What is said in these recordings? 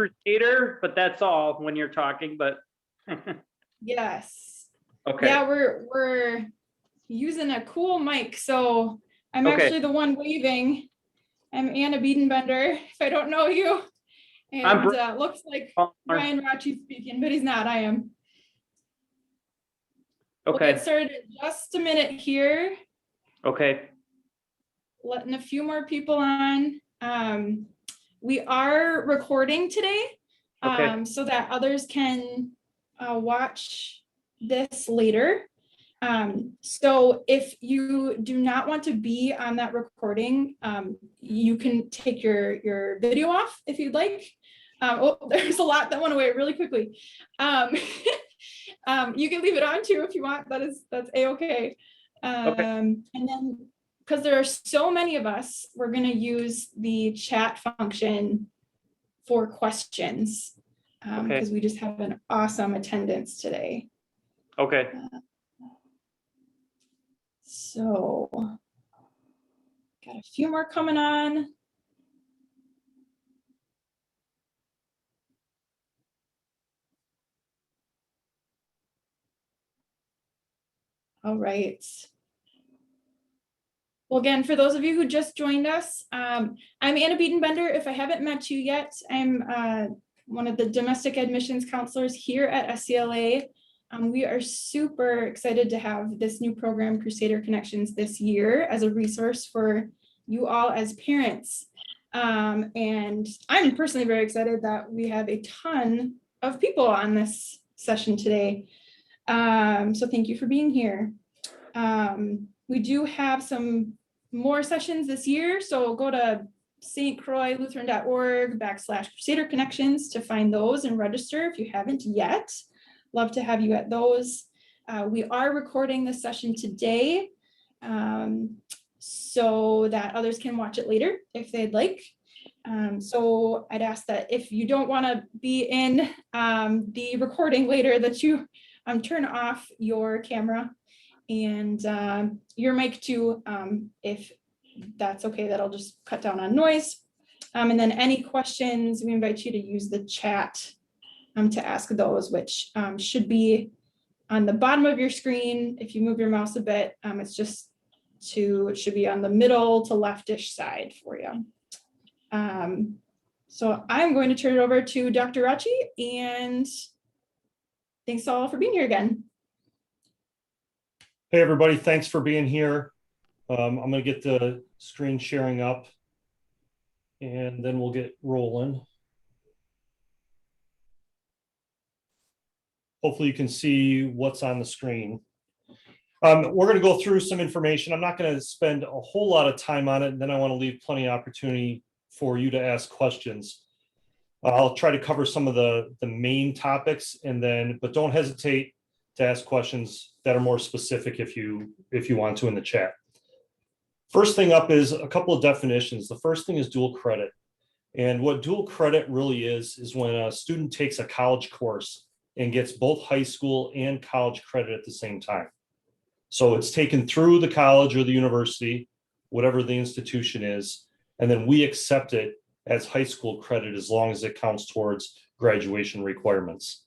Crusader, but that's all when you're talking, but. Yes. Okay. Yeah, we're using a cool mic, so I'm Okay. actually the one waving. I'm Anna Biedenbender, if I don't know you. And looks like Ryan Rathje speaking, but he's not, I am. Okay. We'll get started in just a minute here. Okay. Letting a few more people on. We are recording today, Okay. so that others can watch this later. So if you do not want to be on that recording, you can take your video off if you'd like. Oh, there's a lot that went away really quickly. You can leave it on too if you want. That's a-okay. And then, because there are so many of us, we're going to use the chat function for questions, because we just have an awesome attendance today. Okay. So, got a few more coming on. All right. Well, again, for those of you who just joined us, I'm Anna Biedenbender. If I haven't met you yet, I'm one of the domestic admissions counselors here at SCLA. We are super excited to have this new program, Crusader Connections, this year as a resource for you all as parents. And I'm personally very excited that we have a ton of people on this session today. So thank you for being here. We do have some more sessions this year, so go to stcroixlutheran.org/Crusader Connections to find those and register if you haven't yet. Love to have you at those. We are recording this session today, so that others can watch it later if they'd like. So I'd ask that if you don't want to be in the recording later, that you turn off your camera and your mic too, if that's okay. That'll just cut down on noise. And then any questions, we invite you to use the chat to ask those, which should be on the bottom of your screen. If you move your mouse a bit, it should be on the middle to leftish side for you. So I'm going to turn it over to Dr. Rathje, and thanks all for being here again. Hey everybody, thanks for being here. I'm going to get the screen sharing up and then we'll get rolling. Hopefully you can see what's on the screen. We're going to go through some information. I'm not going to spend a whole lot of time on it, and then I want to leave plenty of opportunity for you to ask questions. I'll try to cover some of the main topics, but don't hesitate to ask questions that are more specific if you want to in the chat. First thing up is a couple of definitions. The first thing is dual credit. And what dual credit really is when a student takes a college course and gets both high school and college credit at the same time. So it's taken through the college or the university, whatever the institution is, and then we accept it as high school credit as long as it counts towards graduation requirements.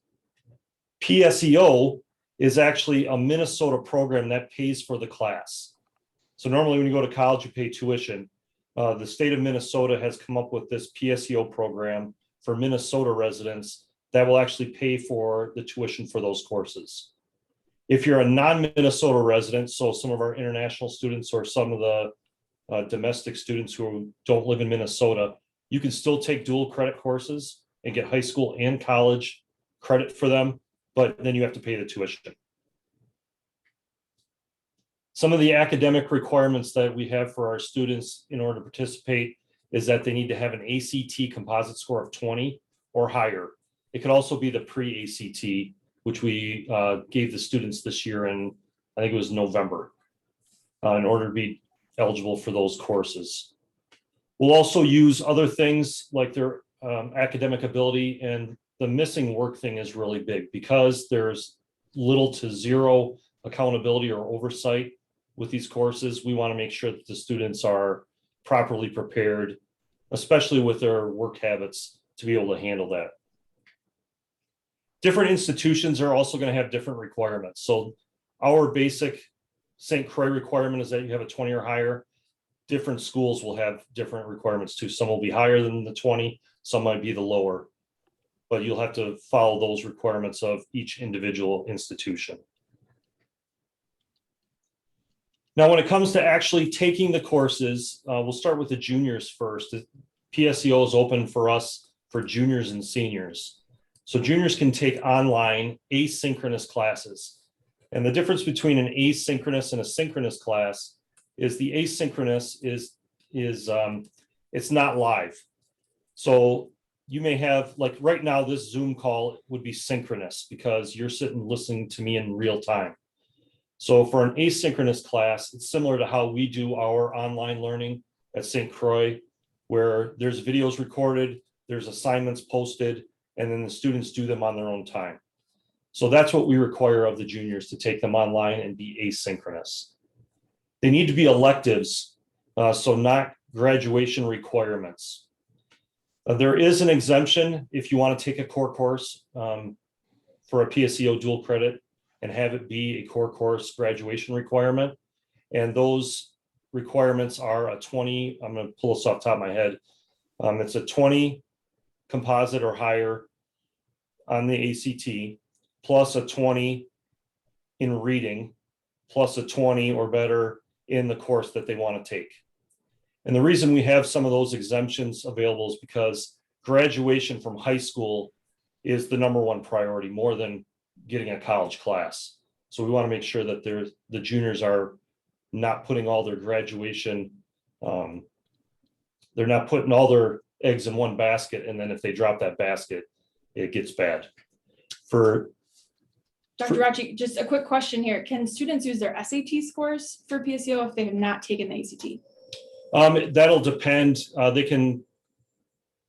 PSEO is actually a Minnesota program that pays for the class. So normally when you go to college, you pay tuition. The state of Minnesota has come up with this PSEO program for Minnesota residents that will actually pay for the tuition for those courses. If you're a non-Minnesota resident, so some of our international students or some of the domestic students who don't live in Minnesota, you can still take dual credit courses and get high school and college credit for them, but then you have to pay the tuition. Some of the academic requirements that we have for our students in order to participate is that they need to have an ACT composite score of 20 or higher. It could also be the pre-ACT, which we gave the students this year in, I think it was November, in order to be eligible for those courses. We'll also use other things like their academic ability, and the missing work thing is really big because there's little to zero accountability or oversight with these courses. We want to make sure that the students are properly prepared, especially with their work habits to be able to handle that. Different institutions are also going to have different requirements. So our basic St. Croix requirement is that you have a 20 or higher. Different schools will have different requirements too. Some will be higher than the 20, some might be the lower, but you'll have to follow those requirements of each individual institution. Now, when it comes to actually taking the courses, we'll start with the juniors first. PSEO is open for us for juniors and seniors. So juniors can take online asynchronous classes. And the difference between an asynchronous and a synchronous class is the asynchronous is it's not live. So you may have, like right now, this Zoom call would be synchronous because you're sitting listening to me in real time. So for an asynchronous class, it's similar to how we do our online learning at St. Croix, where there's videos recorded, there's assignments posted, and then the students do them on their own time. So that's what we require of the juniors, to take them online and be asynchronous. They need to be electives, so not graduation requirements. There is an exemption if you want to take a core course for a PSEO dual credit and have it be a core course graduation requirement. And those requirements are a 20, I'm going to pull this off the top of my head. It's a 20 composite or higher on the ACT, plus a 20 in reading, plus a 20 or better in the course that they want to take. And the reason we have some of those exemptions available is because graduation from high school is the #1 priority, more than getting a college class. So we want to make sure that the juniors are not putting all their graduation, they're not putting all their eggs in one basket, and then if they drop that basket, it gets bad. Dr. Rathje, just a quick question here. Can students use their SAT scores for PSEO if they have not taken the ACT? That'll depend. They can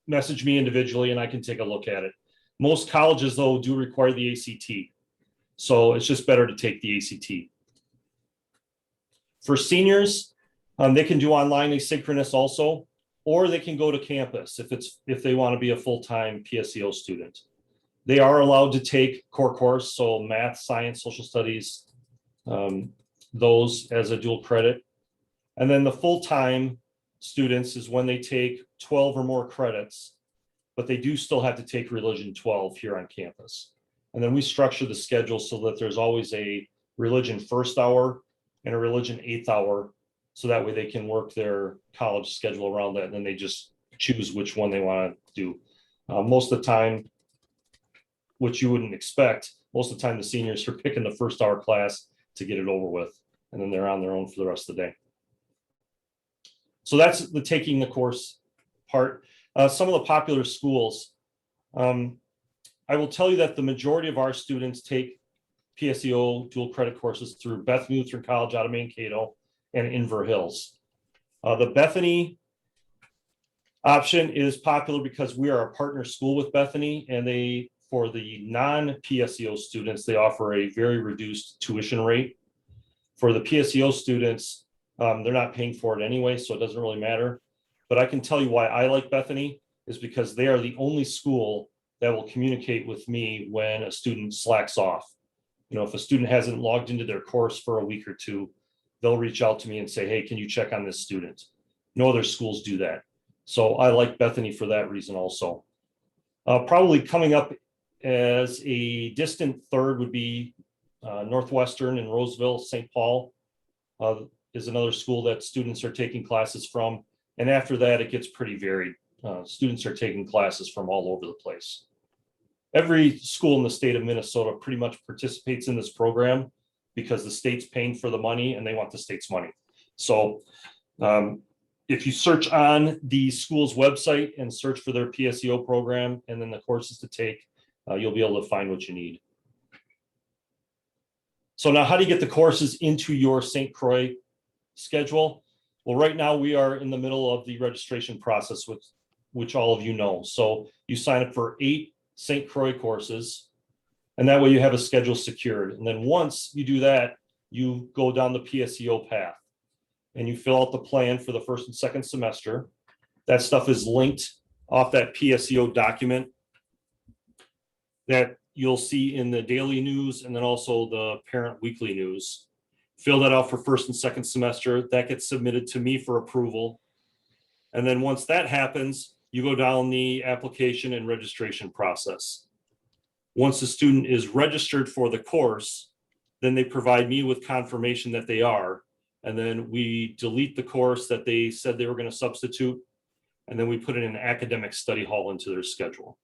message me individually and I can take a look at it. Most colleges, though, do require the ACT. So it's just better to take the ACT. For seniors, they can do online asynchronous also, or they can go to campus if they want to be a full-time PSEO student. They are allowed to take core course, so math, science, social studies, those as a dual credit. And then the full-time students is when they take 12 or more credits, but they do still have to take Religion 12 here on campus. And then we structure the schedule so that there's always a Religion 1st hour and a Religion 8th hour, so that way they can work their college schedule around that, and then they just choose which one they want to do. Most of the time, which you wouldn't expect, most of the time the seniors are picking the 1st hour class to get it over with, and then they're on their own for the rest of the day. So that's the taking the course part. Some of the popular schools, I will tell you that the majority of our students take PSEO dual credit courses through Bethany Lutheran College out of Mankato and Inver Hills. The Bethany option is popular because we are a partner school with Bethany, and they, for the non-PSEO students, they offer a very reduced tuition rate. For the PSEO students, they're not paying for it anyway, so it doesn't really matter. But I can tell you why I like Bethany is because they are the only school that will communicate with me when a student slacks off. You know, if a student hasn't logged into their course for a week or two, they'll reach out to me and say, hey, can you check on this student? No other schools do that. So I like Bethany for that reason also. Probably coming up as a distant third would be Northwestern in Roseville. St. Paul is another school that students are taking classes from. And after that, it gets pretty varied. Students are taking classes from all over the place. Every school in the state of Minnesota pretty much participates in this program because the state's paying for the money and they want the state's money. So if you search on the school's website and search for their PSEO program and then the courses to take, you'll be able to find what you need. So now, how do you get the courses into your St. Croix schedule? Well, right now we are in the middle of the registration process, which all of you know. So you sign up for 8 St. Croix courses, and that way you have a schedule secured. And then once you do that, you go down the PSEO path and you fill out the plan for the 1st and 2nd semester. That stuff is linked off that PSEO document that you'll see in the daily news and then also the parent weekly news. Fill that out for first and second semester. That gets submitted to me for approval. And then once that happens, you go down the application and registration process. Once the student is registered for the course, then they provide me with confirmation that they are. And then we delete the course that they said they were going to substitute. And then we put it in an academic study hall into their schedule.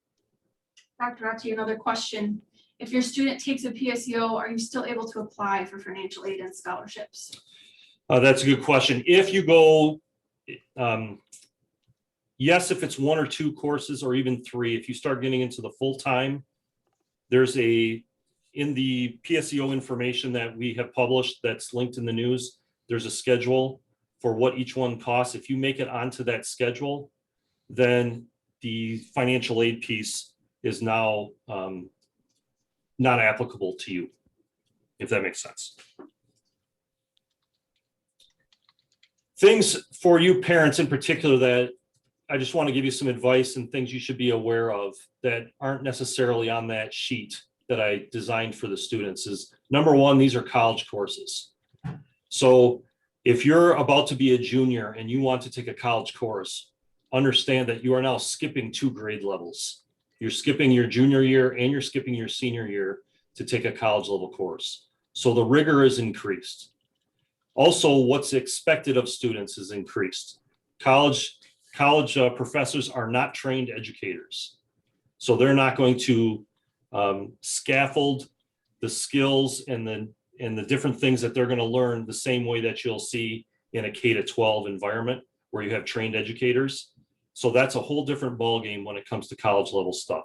Dr. Rathje, another question. If your student takes a PSEO, are you still able to apply for financial aid and scholarships? That's a good question. If you go, yes, if it's 1 or 2 courses or even 3, if you start getting into the full-time, there's in the PSEO information that we have published that's linked in the news, there's a schedule for what each one costs. If you make it onto that schedule, then the financial aid piece is now not applicable to you, if that makes sense. Things for you parents in particular that I just want to give you some advice and things you should be aware of that aren't necessarily on that sheet that I designed for the students is, number one, these are college courses. So if you're about to be a junior and you want to take a college course, understand that you are now skipping 2 grade levels. You're skipping your junior year and you're skipping your senior year to take a college level course. So the rigor is increased. Also, what's expected of students is increased. College professors are not trained educators. So they're not going to scaffold the skills and the different things that they're going to learn the same way that you'll see in a K-12 environment where you have trained educators. So that's a whole different ballgame when it comes to college level stuff.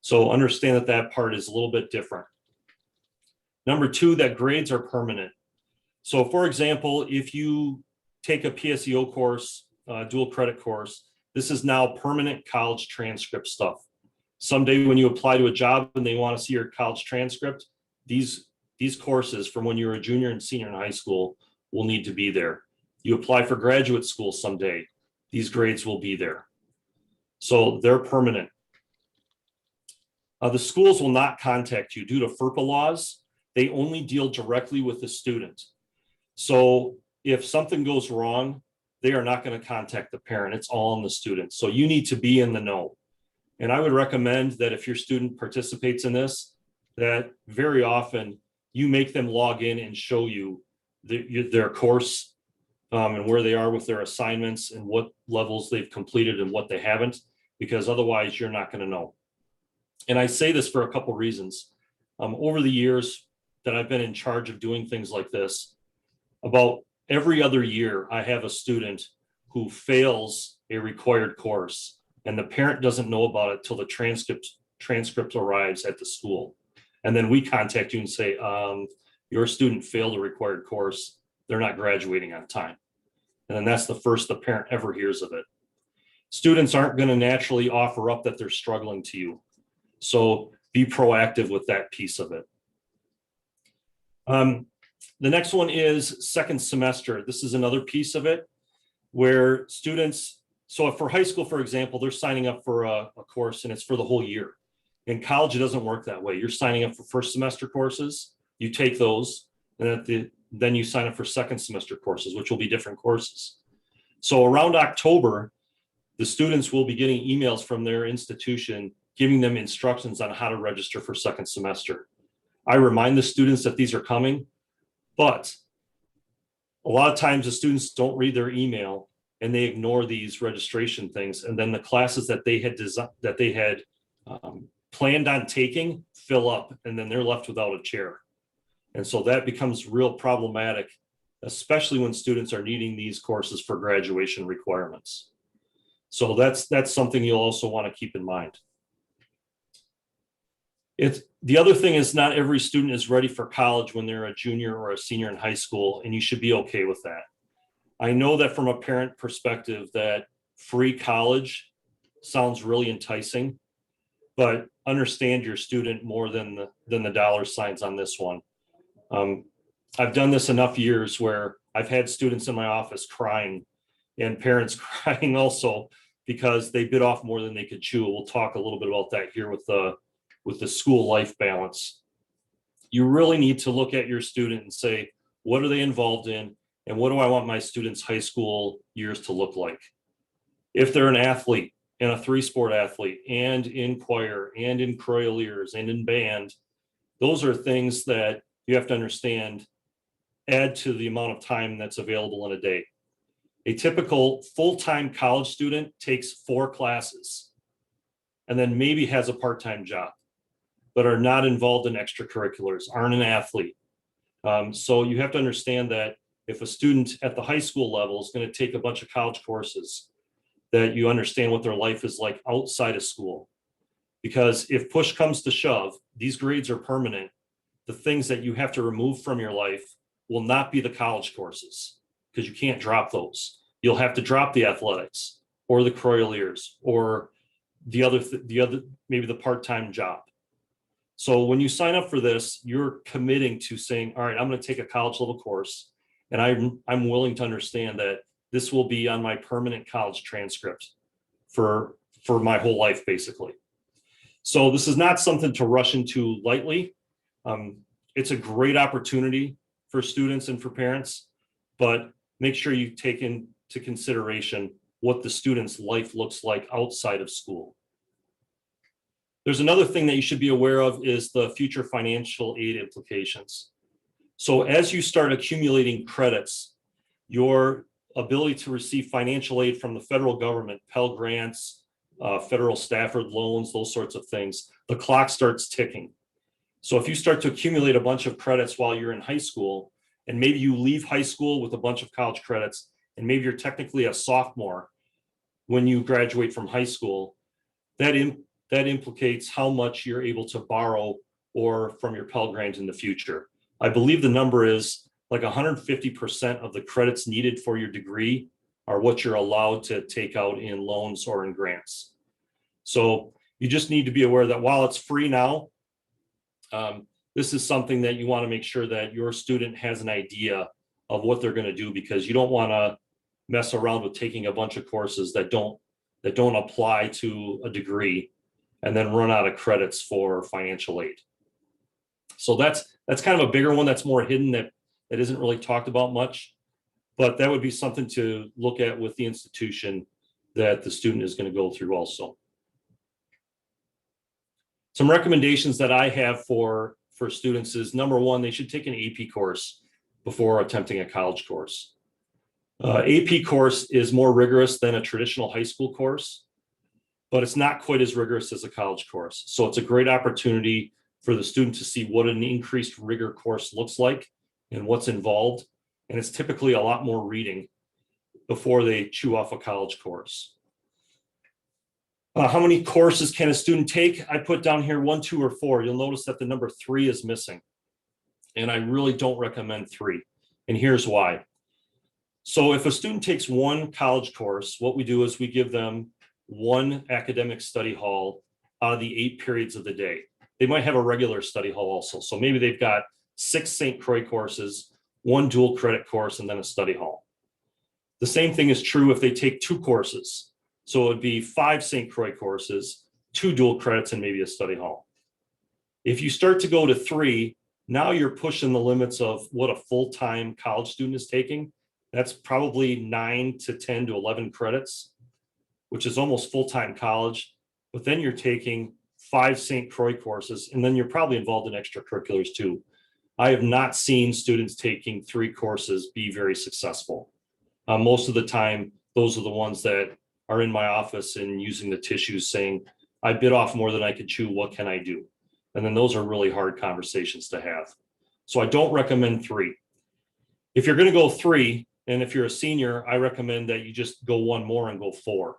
So understand that that part is a little bit different. Number 2, that grades are permanent. So for example, if you take a PSEO course, dual credit course, this is now permanent college transcript stuff. Someday when you apply to a job and they want to see your college transcript, these courses from when you were a junior and senior in high school will need to be there. You apply for graduate school someday, these grades will be there. So they're permanent. The schools will not contact you due to FERPA laws. They only deal directly with the student. So if something goes wrong, they are not going to contact the parent. It's all on the student. So you need to be in the know. And I would recommend that if your student participates in this, that very often you make them log in and show you their course and where they are with their assignments and what levels they've completed and what they haven't, because otherwise you're not going to know. And I say this for a couple reasons. Over the years that I've been in charge of doing things like this, about every other year, I have a student who fails a required course and the parent doesn't know about it till the transcript arrives at the school. And then we contact you and say, your student failed a required course. They're not graduating on time. And then that's the first the parent ever hears of it. Students aren't going to naturally offer up that they're struggling to you. So be proactive with that piece of it. The next one is second semester. This is another piece of it where students, so for high school, for example, they're signing up for a course and it's for the whole year. In college, it doesn't work that way. You're signing up for first semester courses, you take those, and then you sign up for second semester courses, which will be different courses. So around October, the students will be getting emails from their institution giving them instructions on how to register for second semester. I remind the students that these are coming, but a lot of times the students don't read their email and they ignore these registration things. And then the classes that they had planned on taking fill up, and then they're left without a chair. And so that becomes real problematic, especially when students are needing these courses for graduation requirements. So that's something you'll also want to keep in mind. The other thing is not every student is ready for college when they're a junior or a senior in high school, and you should be okay with that. I know that from a parent perspective that free college sounds really enticing, but understand your student more than the dollar signs on this one. I've done this enough years where I've had students in my office crying and parents crying also because they bit off more than they could chew. We'll talk a little bit about that here with the school life balance. You really need to look at your student and say, what are they involved in? And what do I want my students' high school years to look like? If they're an athlete and a 3-sport athlete and in choir and in choraleers and in band, those are things that you have to understand add to the amount of time that's available in a day. A typical full-time college student takes 4 classes and then maybe has a part-time job, but are not involved in extracurriculars, aren't an athlete. So you have to understand that if a student at the high school level is going to take a bunch of college courses, that you understand what their life is like outside of school. Because if push comes to shove, these grades are permanent. The things that you have to remove from your life will not be the college courses, because you can't drop those. You'll have to drop the athletics or the choraleers or the other maybe the part-time job. So when you sign up for this, you're committing to saying, all right, I'm going to take a college level course, and I'm willing to understand that this will be on my permanent college transcript for my whole life, basically. So this is not something to rush into lightly. It's a great opportunity for students and for parents, but make sure you take into consideration what the student's life looks like outside of school. There's another thing that you should be aware of is the future financial aid implications. So as you start accumulating credits, your ability to receive financial aid from the federal government, Pell Grants, federal Stafford loans, those sorts of things, the clock starts ticking. So if you start to accumulate a bunch of credits while you're in high school, and maybe you leave high school with a bunch of college credits, and maybe you're technically a sophomore when you graduate from high school, that implicates how much you're able to borrow or from your Pell Grant in the future. I believe the number is like 150% of the credits needed for your degree are what you're allowed to take out in loans or in grants. So you just need to be aware that while it's free now, this is something that you want to make sure that your student has an idea of what they're going to do, because you don't want to mess around with taking a bunch of courses that don't apply to a degree and then run out of credits for financial aid. So that's kind of a bigger one that's more hidden, that isn't really talked about much, but that would be something to look at with the institution that the student is going to go through also. Some recommendations that I have for students is, number one, they should take an AP course before attempting a college course. AP course is more rigorous than a traditional high school course, but it's not quite as rigorous as a college course. So it's a great opportunity for the student to see what an increased rigor course looks like and what's involved. And it's typically a lot more reading before they chew off a college course. How many courses can a student take? I put down here 1, 2, or 4. You'll notice that the number 3 is missing. And I really don't recommend 3. And here's why. So if a student takes 1 college course, what we do is we give them 1 academic study hall out of the 8 periods of the day. They might have a regular study hall also. So maybe they've got 6 St. Croix courses, 1 dual credit course, and then a study hall. The same thing is true if they take 2 courses. So it would be 5 St. Croix courses, 2 dual credits, and maybe a study hall. If you start to go to 3, now you're pushing the limits of what a full-time college student is taking. That's probably 9 to 10 to 11 credits, which is almost full-time college. But then you're taking 5 St. Croix courses, and then you're probably involved in extracurriculars too. I have not seen students taking 3 courses be very successful. Most of the time, those are the ones that are in my office and using the tissues saying, I bit off more than I could chew, what can I do? And then those are really hard conversations to have. So I don't recommend 3. If you're going to go 3, and if you're a senior, I recommend that you just go 1 more and go 4.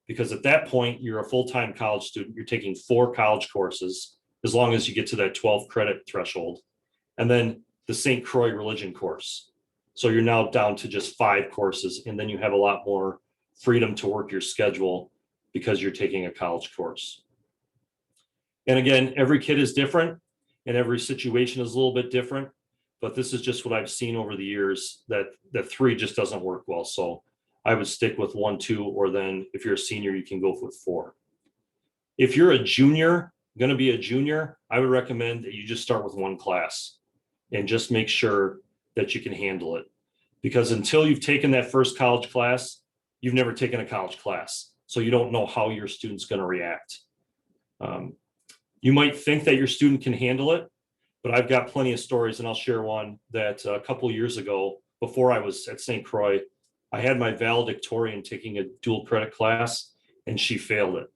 Because at that point, you're a full-time college student, you're taking 4 college courses, as long as you get to that 12 credit threshold. And then the St. Croix religion course. So you're now down to just 5 courses, and then you have a lot more freedom to work your schedule because you're taking a college course. And again, every kid is different and every situation is a little bit different, but this is just what I've seen over the years, that 3 just doesn't work well. So I would stick with 1, 2, or then if you're a senior, you can go with 4. If you're a junior, going to be a junior, I would recommend that you just start with 1 class and just make sure that you can handle it. Because until you've taken that first college class, you've never taken a college class. So you don't know how your student's going to react. You might think that your student can handle it, but I've got plenty of stories, and I'll share one that a couple of years ago, before I was at St. Croix, I had my valedictorian taking a dual credit class and she failed it.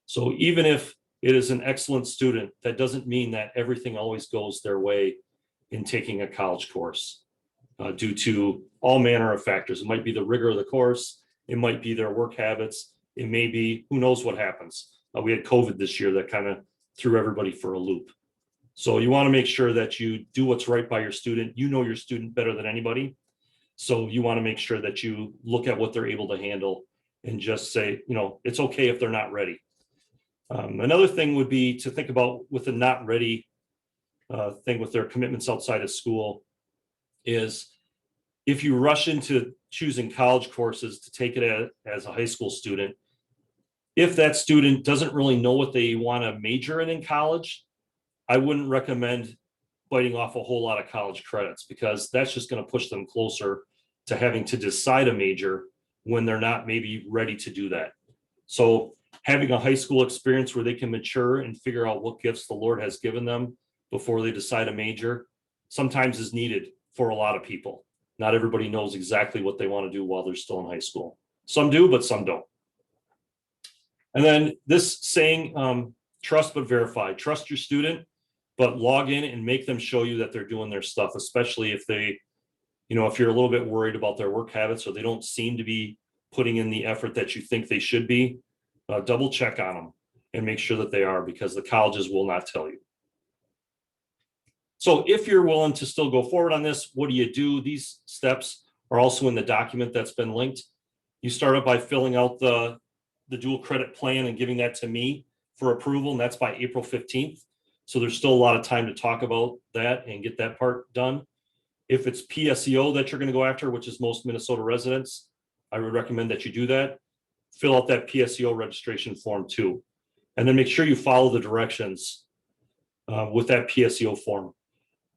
So even if it is an excellent student, that doesn't mean that everything always goes their way in taking a college course due to all manner of factors. It might be the rigor of the course. It might be their work habits. It may be, who knows what happens. We had COVID this year that kind of threw everybody for a loop. So you want to make sure that you do what's right by your student. You know your student better than anybody. So you want to make sure that you look at what they're able to handle and just say, you know, it's okay if they're not ready. Another thing would be to think about with the not ready thing with their commitments outside of school is if you rush into choosing college courses to take it as a high school student, if that student doesn't really know what they want to major in college, I wouldn't recommend biting off a whole lot of college credits, because that's just going to push them closer to having to decide a major when they're not maybe ready to do that. So having a high school experience where they can mature and figure out what gifts the Lord has given them before they decide a major sometimes is needed for a lot of people. Not everybody knows exactly what they want to do while they're still in high school. Some do, but some don't. And then this saying, trust but verify. Trust your student, but log in and make them show you that they're doing their stuff, especially if they, you know, if you're a little bit worried about their work habits or they don't seem to be putting in the effort that you think they should be, double check on them and make sure that they are, because the colleges will not tell you. So if you're willing to still go forward on this, what do? These steps are also in the document that's been linked. You start out by filling out the dual credit plan and giving that to me for approval, and that's by April 15th. So there's still a lot of time to talk about that and get that part done. If it's PSEO that you're going to go after, which is most Minnesota residents, I would recommend that you do that. Fill out that PSEO registration form too. And then make sure you follow the directions with that PSEO form.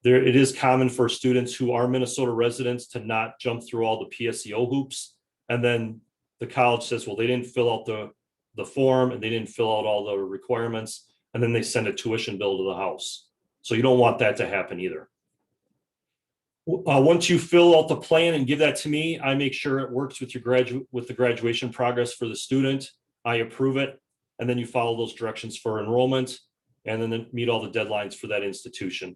It is common for students who are Minnesota residents to not jump through all the PSEO hoops. And then the college says, well, they didn't fill out the form and they didn't fill out all the requirements. And then they send a tuition bill to the house. So you don't want that to happen either. Once you fill out the plan and give that to me, I make sure it works with the graduation progress for the student. I approve it, and then you follow those directions for enrollment, and then meet all the deadlines for that institution.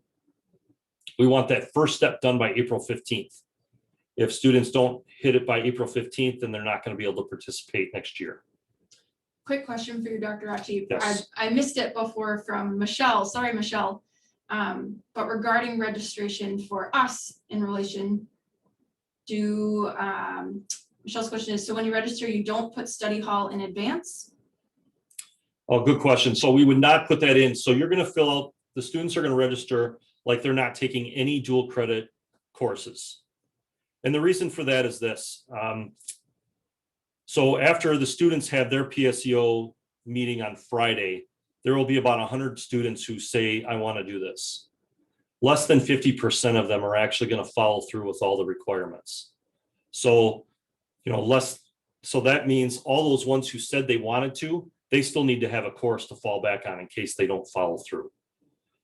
We want that first step done by April 15th. If students don't hit it by April 15th, then they're not going to be able to participate next year. Quick question for you, Dr. Rathje. Yes. I missed it before from Michelle. Sorry, Michelle. But regarding registration for us in relation to Michelle's question is, so when you register, you don't put study hall in advance? Oh, good question. So we would not put that in. So you're going to fill out, the students are going to register like they're not taking any dual credit courses. And the reason for that is this. So after the students have their PSEO meeting on Friday, there will be about 100 students who say, I want to do this. Less than 50% of them are actually going to follow through with all the requirements. So, so that means all those ones who said they wanted to, they still need to have a course to fall back on in case they don't follow through.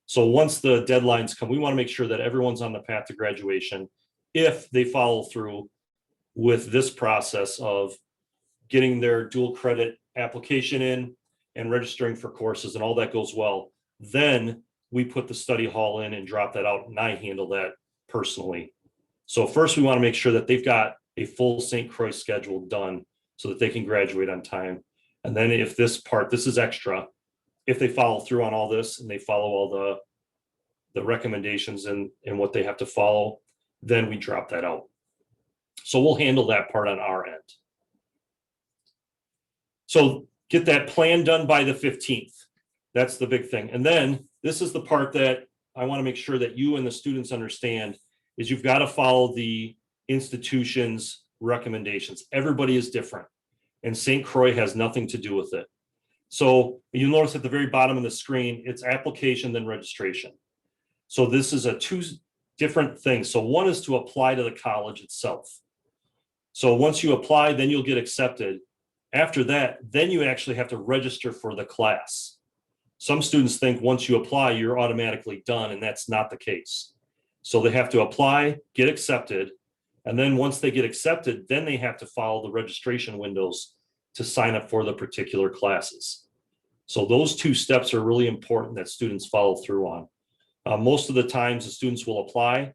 So once the deadlines come, we want to make sure that everyone's on the path to graduation if they follow through with this process of getting their dual credit application in and registering for courses, and all that goes well. Then we put the study hall in and drop that out, and I handle that personally. So first we want to make sure that they've got a full St. Croix schedule done so that they can graduate on time. And then if this is extra, if they follow through on all this and they follow all the recommendations and what they have to follow, then we drop that out. So we'll handle that part on our end. So get that plan done by the 15th. That's the big thing. And then this is the part that I want to make sure that you and the students understand is you've got to follow the institution's recommendations. Everybody is different, and St. Croix has nothing to do with it. So you'll notice at the very bottom of the screen, it's application, then registration. So this is two different things. So one is to apply to the college itself. So once you apply, then you'll get accepted. After that, then you actually have to register for the class. Some students think once you apply, you're automatically done, and that's not the case. So they have to apply, get accepted, and then once they get accepted, then they have to follow the registration windows to sign up for the particular classes. So those two steps are really important that students follow through on. Most of the times the students will apply,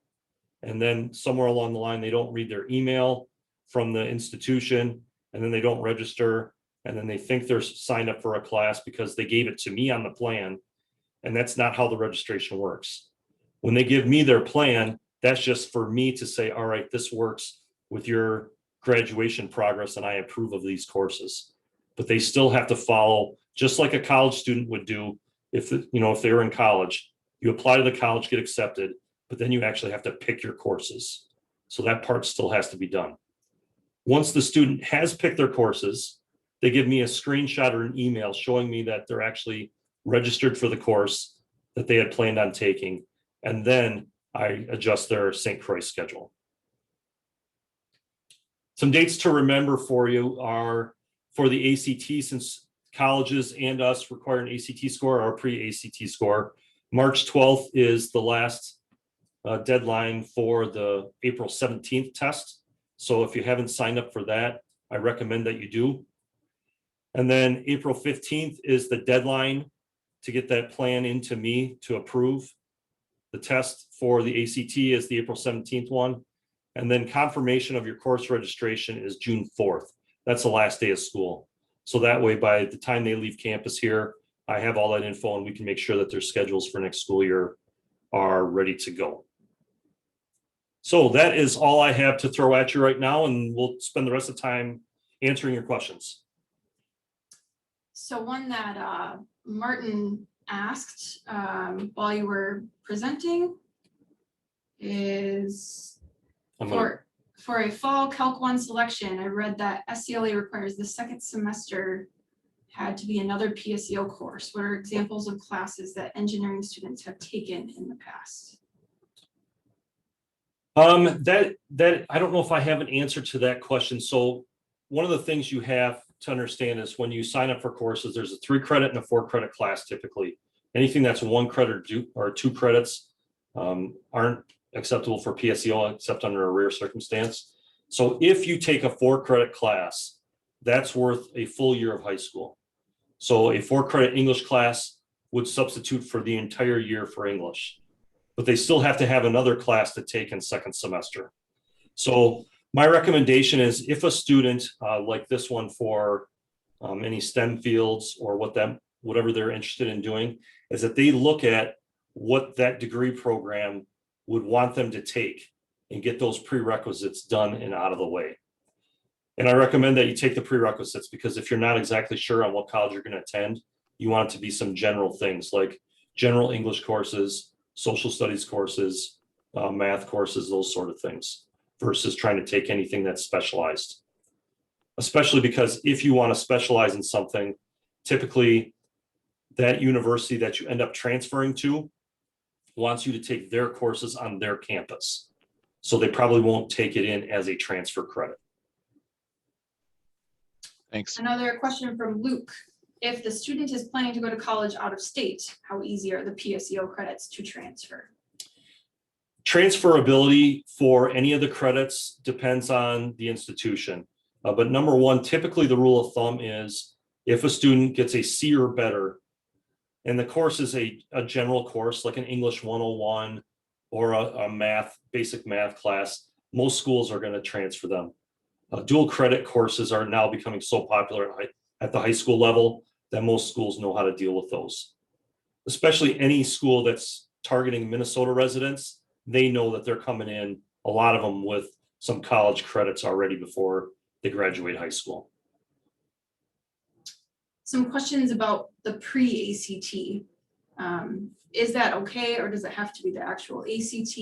and then somewhere along the line, they don't read their email from the institution, and then they don't register, and then they think they're signed up for a class because they gave it to me on the plan, and that's not how the registration works. When they give me their plan, that's just for me to say, all right, this works with your graduation progress, and I approve of these courses. But they still have to follow, just like a college student would do if they were in college. You apply to the college, get accepted, but then you actually have to pick your courses. So that part still has to be done. Once the student has picked their courses, they give me a screenshot or an email showing me that they're actually registered for the course that they had planned on taking, and then I adjust their St. Croix schedule. Some dates to remember for you are for the ACT, since colleges and us require an ACT score or a pre-ACT score. March 12th is the last deadline for the April 17th test. So if you haven't signed up for that, I recommend that you do. And then April 15th is the deadline to get that plan into me to approve. The test for the ACT is the April 17th one. And then confirmation of your course registration is June 4th. That's the last day of school. So that way, by the time they leave campus here, I have all that info and we can make sure that their schedules for next school year are ready to go. So that is all I have to throw at you right now, and we'll spend the rest of the time answering your questions. So one that Martin asked while you were presenting is for a fall Calc 1 selection. I read that SCLA requires the second semester had to be another PSEO course. What are examples of classes that engineering students have taken in the past? That I don't know if I have an answer to that question. So one of the things you have to understand is when you sign up for courses, there's a 3 credit and a 4 credit class typically. Anything that's 1 credit or 2 credits aren't acceptable for PSEO except under a rare circumstance. So if you take a 4 credit class, that's worth a full year of high school. So a 4 credit English class would substitute for the entire year for English, but they still have to have another class to take in second semester. So my recommendation is if a student like this one for any STEM fields or whatever they're interested in doing, is that they look at what that degree program would want them to take and get those prerequisites done and out of the way. And I recommend that you take the prerequisites, because if you're not exactly sure on what college you're going to attend, you want it to be some general things like general English courses, social studies courses, math courses, those sort of things, versus trying to take anything that's specialized. Especially because if you want to specialize in something, typically that university that you end up transferring to wants you to take their courses on their campus. So they probably won't take it in as a transfer credit. Thanks. Another question from Luke. If the student is planning to go to college out of state, how easy are the PSEO credits to transfer? Transferability for any of the credits depends on the institution. But number one, typically the rule of thumb is if a student gets a C or better, and the course is a general course like an English 101 or a basic math class, most schools are going to transfer them. Dual credit courses are now becoming so popular at the high school level that most schools know how to deal with those. Especially any school that's targeting Minnesota residents, they know that they're coming in, a lot of them with some college credits already before they graduate high school. Some questions about the pre-ACT. Is that okay, or does it have to be the actual ACT?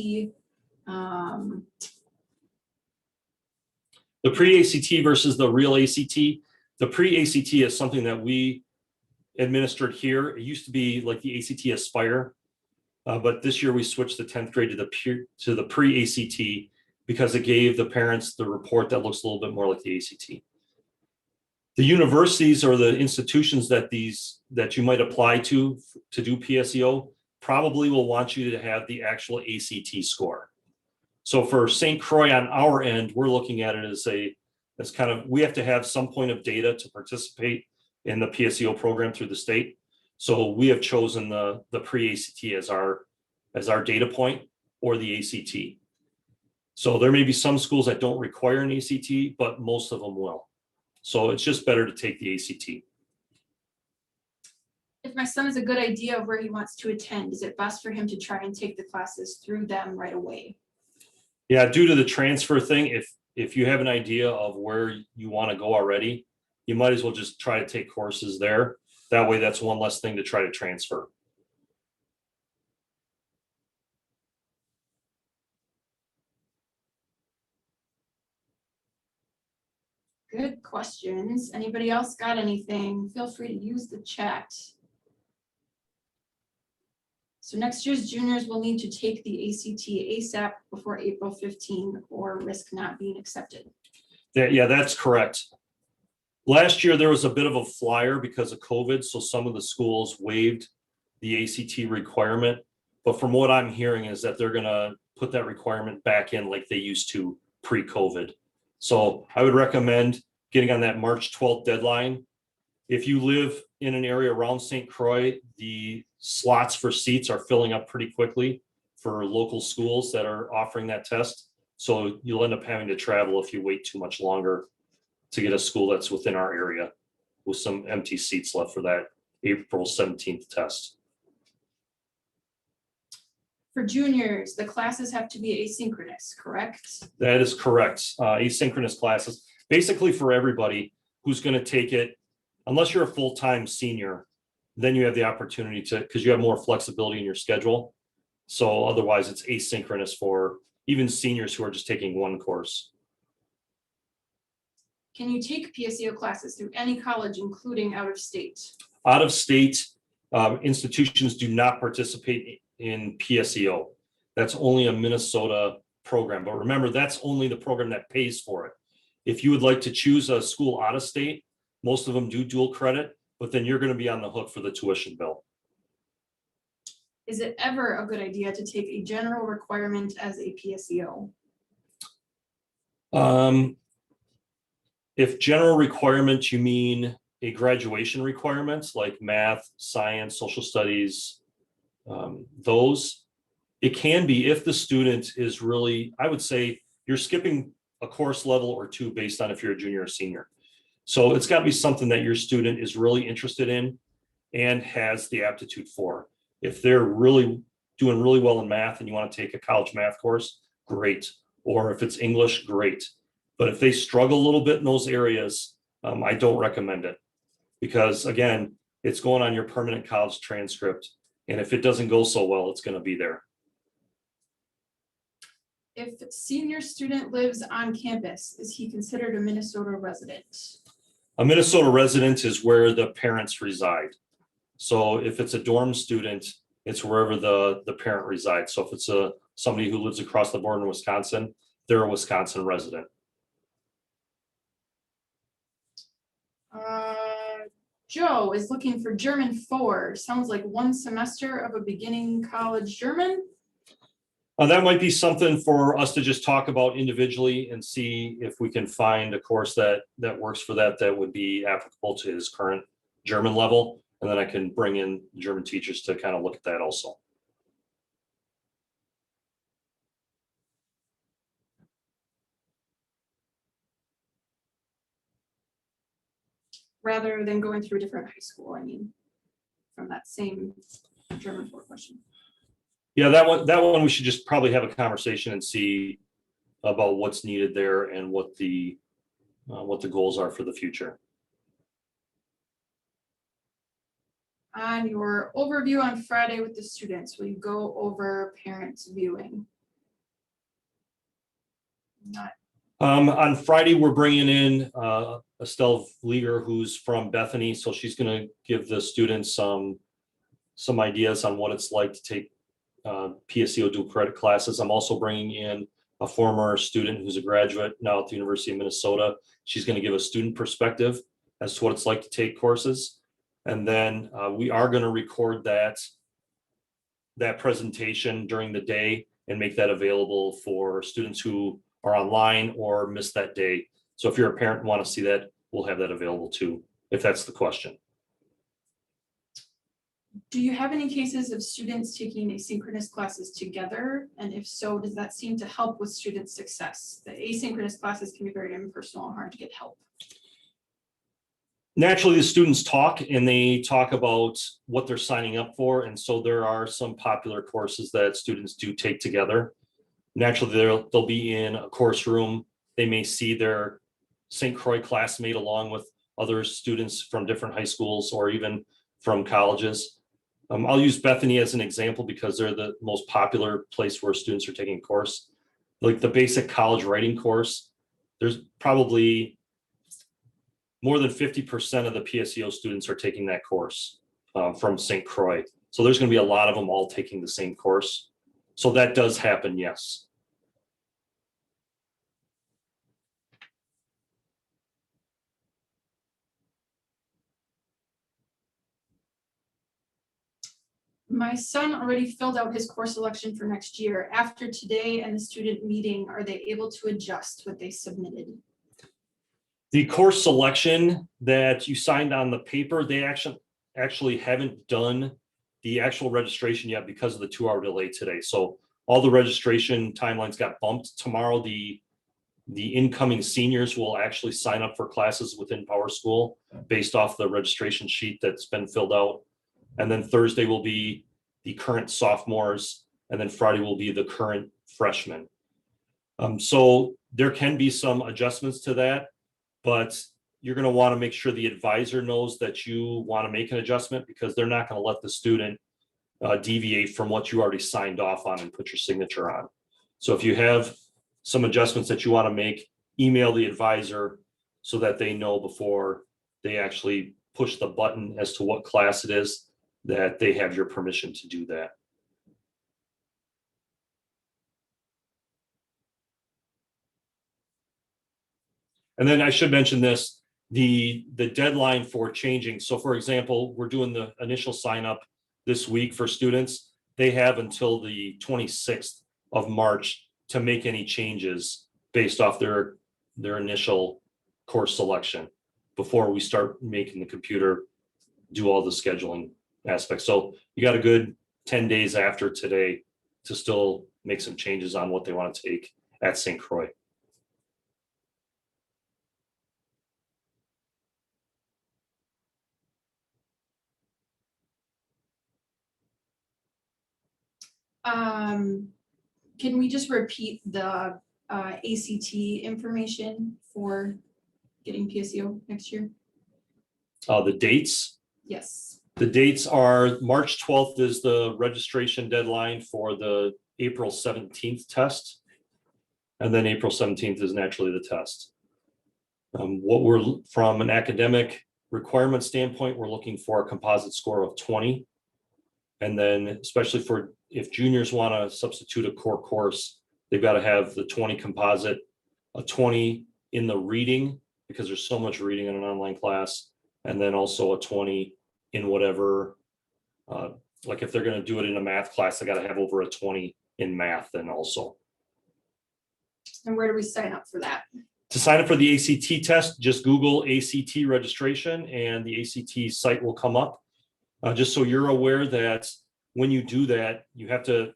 The pre-ACT versus the real ACT. The pre-ACT is something that we administered here. It used to be like the ACT Aspire, but this year we switched the 10th grade to the pre-ACT because it gave the parents the report that looks a little bit more like the ACT. The universities or the institutions that you might apply to do PSEO probably will want you to have the actual ACT score. So for St. Croix on our end, we're looking at it as kind of, we have to have some point of data to participate in the PSEO program through the state. So we have chosen the pre-ACT as our data point, or the ACT. So there may be some schools that don't require an ACT, but most of them will. So it's just better to take the ACT. If my son has a good idea of where he wants to attend, is it best for him to try and take the classes through them right away? Yeah, due to the transfer thing, if you have an idea of where you want to go already, you might as well just try to take courses there. That way, that's one less thing to try to transfer. Good questions. Anybody else got anything? Feel free to use the chat. So next year's juniors will need to take the ACT ASAP before April 15 or risk not being accepted. Yeah, that's correct. Last year, there was a bit of a flyer because of COVID, so some of the schools waived the ACT requirement. But from what I'm hearing is that they're gonna put that requirement back in like they used to pre-COVID. So I would recommend getting on that March 12th deadline. If you live in an area around St. Croix, the slots for seats are filling up pretty quickly for local schools that are offering that test. So you'll end up having to travel if you wait too much longer to get a school that's within our area with some empty seats left for that April 17th test. For juniors, the classes have to be asynchronous, correct? That is correct. Asynchronous classes, basically for everybody who's going to take it, unless you're a full-time senior, then you have the opportunity to, because you have more flexibility in your schedule. So otherwise it's asynchronous for even seniors who are just taking one course. Can you take PSEO classes through any college, including out of state? Out of state institutions do not participate in PSEO. That's only a Minnesota program. But remember, that's only the program that pays for it. If you would like to choose a school out of state, most of them do dual credit, but then you're going to be on the hook for the tuition bill. Is it ever a good idea to take a general requirement as a PSEO? If general requirement, you mean a graduation requirements like math, science, social studies, those, it can be if the student is really, I would say you're skipping a course level or two based on if you're a junior or senior. So it's got to be something that your student is really interested in and has the aptitude for. If they're really doing really well in math and you want to take a college math course, great. Or if it's English, great. But if they struggle a little bit in those areas, I don't recommend it. Because again, it's going on your permanent college transcript. And if it doesn't go so well, it's going to be there. If a senior student lives on campus, is he considered a Minnesota resident? A Minnesota resident is where the parents reside. So if it's a dorm student, it's wherever the parent resides. So if it's somebody who lives across the border in Wisconsin, they're a Wisconsin resident. Joe is looking for German 4. Sounds like one semester of a beginning college German. That might be something for us to just talk about individually and see if we can find a course that works for that would be applicable to his current German level. And then I can bring in German teachers to kind of look at that also. Rather than going through a different high school, I mean, from that same German 4 question. Yeah, that one we should just probably have a conversation and see about what's needed there and what the goals are for the future. On your overview on Friday with the students, will you go over parents viewing? Not. On Friday, we're bringing in Estelle Vlieger, who's from Bethany. So she's going to give the students some ideas on what it's like to take PSEO dual credit classes. I'm also bringing in a former student who's a graduate now at the University of Minnesota. She's going to give a student perspective as to what it's like to take courses. And then we are going to record that presentation during the day and make that available for students who are online or miss that day. So if you're a parent and want to see that, we'll have that available too, if that's the question. Do you have any cases of students taking asynchronous classes together? And if so, does that seem to help with student success? The asynchronous classes can be very impersonal and hard to get help. Naturally, the students talk and they talk about what they're signing up for. And so there are some popular courses that students do take together. Naturally, they'll be in a course room. They may see their St. Croix classmate along with other students from different high schools or even from colleges. I'll use Bethany as an example because they're the most popular place where students are taking a course. Like the basic college writing course, there's probably more than 50% of the PSEO students are taking that course from St. Croix. So there's going to be a lot of them all taking the same course. So that does happen, yes. My son already filled out his course selection for next year. After today and the student meeting, are they able to adjust what they submitted? The course selection that you signed on the paper, they actually haven't done the actual registration yet because of the 2-hour delay today. So all the registration timelines got bumped. Tomorrow, the incoming seniors will actually sign up for classes within PowerSchool based off the registration sheet that's been filled out. And then Thursday will be the current sophomores, and then Friday will be the current freshmen. So there can be some adjustments to that, but you're going to want to make sure the advisor knows that you want to make an adjustment because they're not going to let the student deviate from what you already signed off on and put your signature on. So if you have some adjustments that you want to make, email the advisor so that they know before they actually push the button as to what class it is, that they have your permission to do that. And then I should mention this, the deadline for changing. So for example, we're doing the initial sign up this week for students. They have until the 26th of March to make any changes based off their initial course selection before we start making the computer do all the scheduling aspects. So you got a good 10 days after today to still make some changes on what they want to take at St. Croix. Can we just repeat the ACT information for getting PSEO next year? The dates. Yes. The dates are March 12th is the registration deadline for the April 17th test. And then April 17th is naturally the test. What we're from an academic requirement standpoint, we're looking for a composite score of 20. And then especially for if juniors want to substitute a core course, they've got to have the 20 composite, a 20 in the reading, because there's so much reading in an online class, and then also a 20 in whatever, like if they're going to do it in a math class, they got to have over a 20 in math then also. And where do we sign up for that? To sign up for the ACT test, just Google ACT registration and the ACT site will come up. Just so you're aware that when you do that, you have to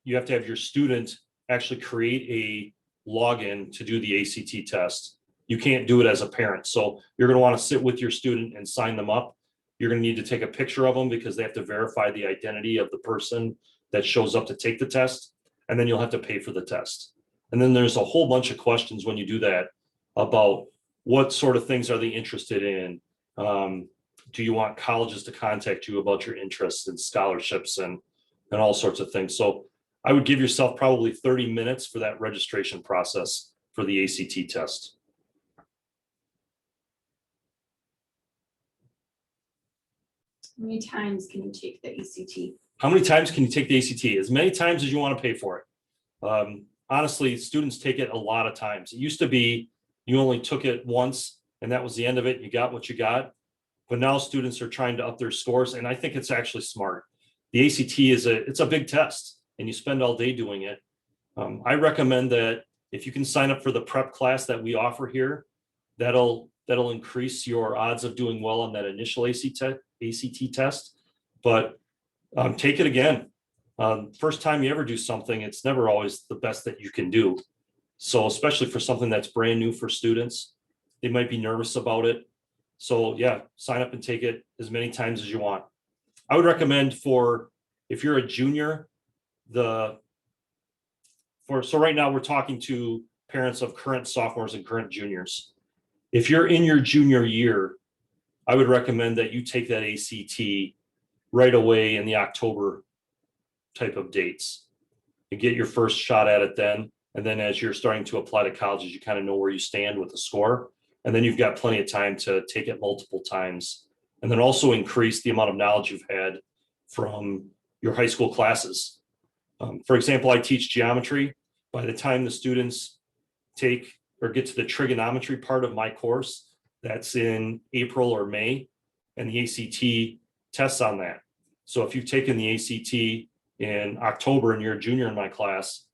have your student actually create a login to do the ACT test. You can't do it as a parent. So you're going to want to sit with your student and sign them up. You're going to need to take a picture of them because they have to verify the identity of the person that shows up to take the test. And then you'll have to pay for the test. And then there's a whole bunch of questions when you do that about what sort of things are they interested in. Do you want colleges to contact you about your interests and scholarships and all sorts of things? So I would give yourself probably 30 minutes for that registration process. for the ACT test. How many times can you take the ACT? How many times can you take the ACT? As many times as you want to pay for it. Honestly, students take it a lot of times. It used to be you only took it once and that was the end of it. You got what you got. But now students are trying to up their scores, and I think it's actually smart. The ACT it's a big test, and you spend all day doing it. I recommend that if you can sign up for the prep class that we offer here, that'll increase your odds of doing well on that initial ACT test. But take it again. First time you ever do something, it's never always the best that you can do. So especially for something that's brand new for students, they might be nervous about it. So yeah, sign up and take it as many times as you want. I would recommend if you're a junior, so right now we're talking to parents of current sophomores and current juniors. If you're in your junior year, I would recommend that you take that ACT right away in the October type of dates. You get your first shot at it then, and then as you're starting to apply to colleges, you kind of know where you stand with the score. And then you've got plenty of time to take it multiple times, and then also increase the amount of knowledge you've had from your high school classes. For example, I teach geometry. By the time the students take or get to the trigonometry part of my course, that's in April or May, and the ACT tests on that. So if you've taken the ACT in October and you're a junior in my class,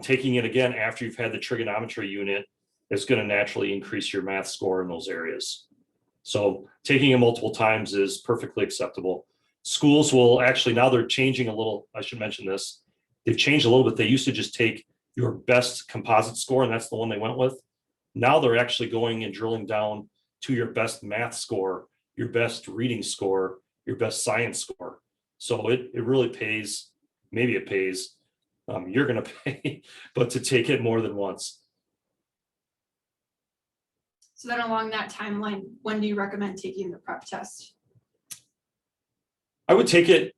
taking it again after you've had the trigonometry unit, it's going to naturally increase your math score in those areas. So taking it multiple times is perfectly acceptable. Schools will actually, now they're changing a little, I should mention this, they've changed a little bit. They used to just take your best composite score, and that's the one they went with. Now they're actually going and drilling down to your best math score, your best reading score, your best science score. So it really pays, maybe it pays, you're going to pay, but to take it more than once. So then along that timeline, when do you recommend taking the prep test? I would take it,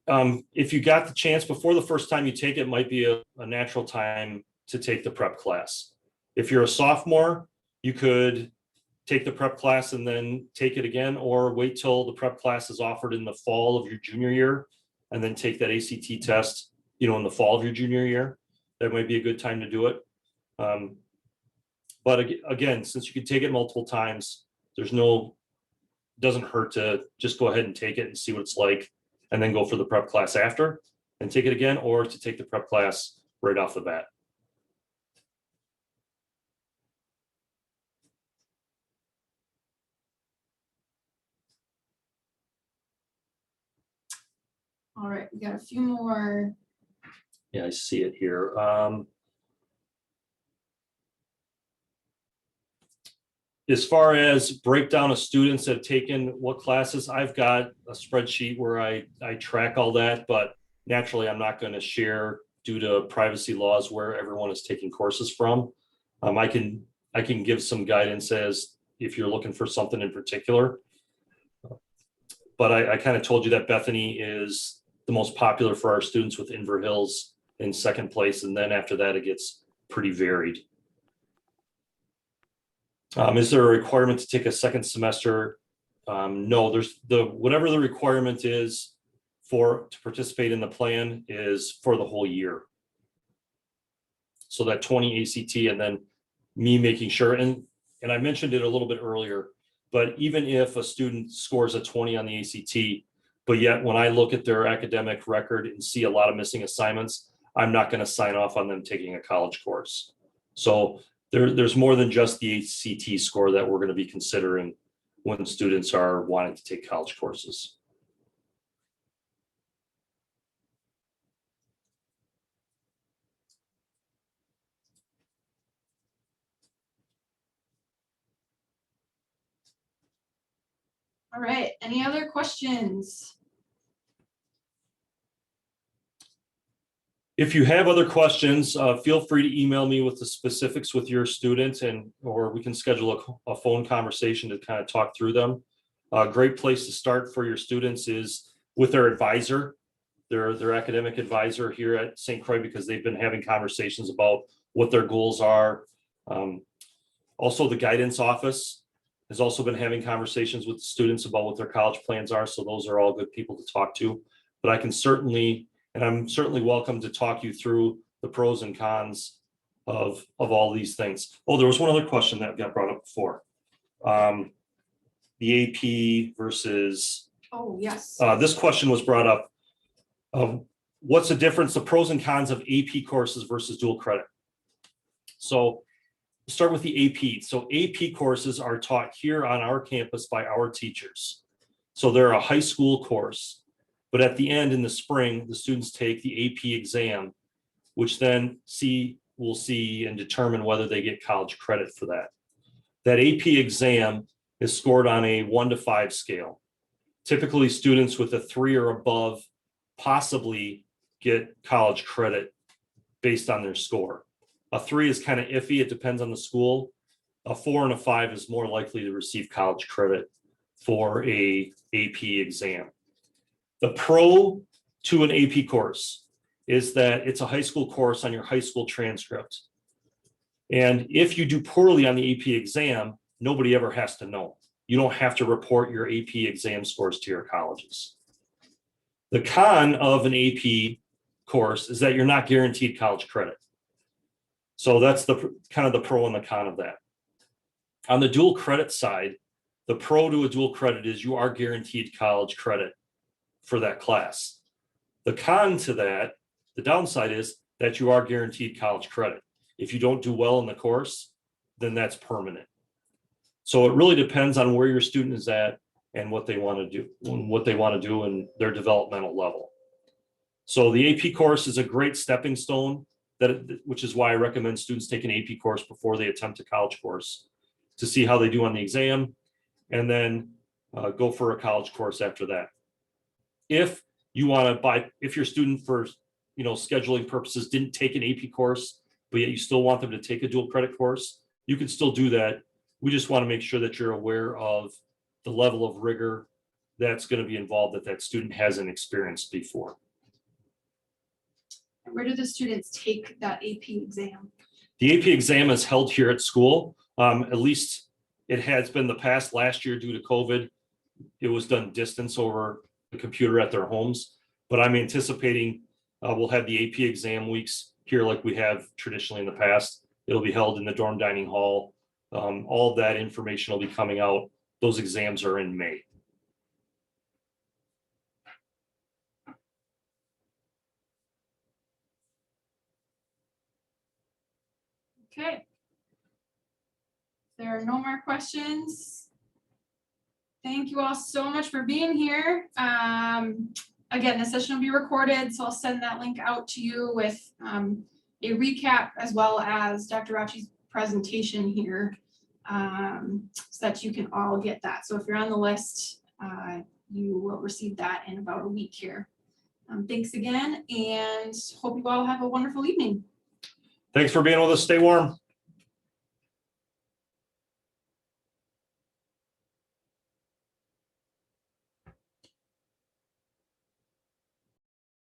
if you got the chance before the first time you take it, might be a natural time to take the prep class. If you're a sophomore, you could take the prep class and then take it again, or wait till the prep class is offered in the fall of your junior year and then take that ACT test, in the fall of your junior year. That might be a good time to do it. But again, since you can take it multiple times, doesn't hurt to just go ahead and take it and see what it's like, and then go for the prep class after and take it again, or to take the prep class right off the bat. All right, we got a few more. Yeah, I see it here. As far as breakdown of students that have taken what classes, I've got a spreadsheet where I track all that, but naturally I'm not going to share due to privacy laws where everyone is taking courses from. I can give some guidance as if you're looking for something in particular. But I kind of told you that Bethany is the most popular for our students, with Inver Hills in second place. And then after that, it gets pretty varied. Is there a requirement to take a second semester? No, there's whatever the requirement is to participate in the plan is for the whole year. So that 20 ACT, and then me making sure, and I mentioned it a little bit earlier, but even if a student scores a 20 on the ACT, but yet when I look at their academic record and see a lot of missing assignments, I'm not going to sign off on them taking a college course. So there's more than just the ACT score that we're going to be considering when students are wanting to take college courses. All right, any other questions? If you have other questions, feel free to email me with the specifics with your student, or we can schedule a phone conversation to kind of talk through them. A great place to start for your students is with their advisor, their academic advisor here at St. Croix, because they've been having conversations about what their goals are, Also, the guidance office has also been having conversations with the students about what their college plans are. So those are all good people to talk to. But I can certainly, and I'm certainly welcome to talk you through the pros and cons of all these things. Oh, there was one other question that got brought up before. The AP versus, Oh, yes. this question was brought up. What's the difference, the pros and cons of AP courses versus dual credit? So start with the AP. So AP courses are taught here on our campus by our teachers. So they're a high school course, but at the end in the spring, the students take the AP exam, which then we'll see and determine whether they get college credit for that. That AP exam is scored on a 1 to 5 scale. Typically, students with a 3 or above possibly get college credit based on their score. A 3 is kind of iffy. It depends on the school. A 4 and a 5 is more likely to receive college credit for a AP exam. The pro to an AP course is that it's a high school course on your high school transcript. And if you do poorly on the AP exam, nobody ever has to know. You don't have to report your AP exam scores to your colleges. The con of an AP course is that you're not guaranteed college credit. So that's the kind of the pro and the con of that. On the dual credit side, the pro to a dual credit is you are guaranteed college credit for that class. The con to that, the downside is that you are guaranteed college credit. If you don't do well in the course, then that's permanent. So it really depends on where your student is at and what they want to do in their developmental level. So the AP course is a great stepping stone, which is why I recommend students take an AP course before they attempt a college course to see how they do on the exam, and then go for a college course after that. If you want to if your student for scheduling purposes didn't take an AP course, but yet you still want them to take a dual credit course, you can still do that. We just want to make sure that you're aware of the level of rigor that's going to be involved that student hasn't experienced before. Where do the students take that AP exam? The AP exam is held here at school. At least it has been the past. Last year, due to COVID, it was done distance over the computer at their homes. But I'm anticipating we'll have the AP exam weeks here like we have traditionally in the past. It'll be held in the dorm dining hall. All of that information will be coming out. Those exams are in May. Okay. There are no more questions. Thank you all so much for being here. Again, the session will be recorded, so I'll send that link out to you with a recap as well as Dr. Rathje's presentation here, so that you can all get that. So if you're on the list, you will receive that in about a week here. Thanks again, and hope you all have a wonderful evening. Thanks for being with us. Stay warm.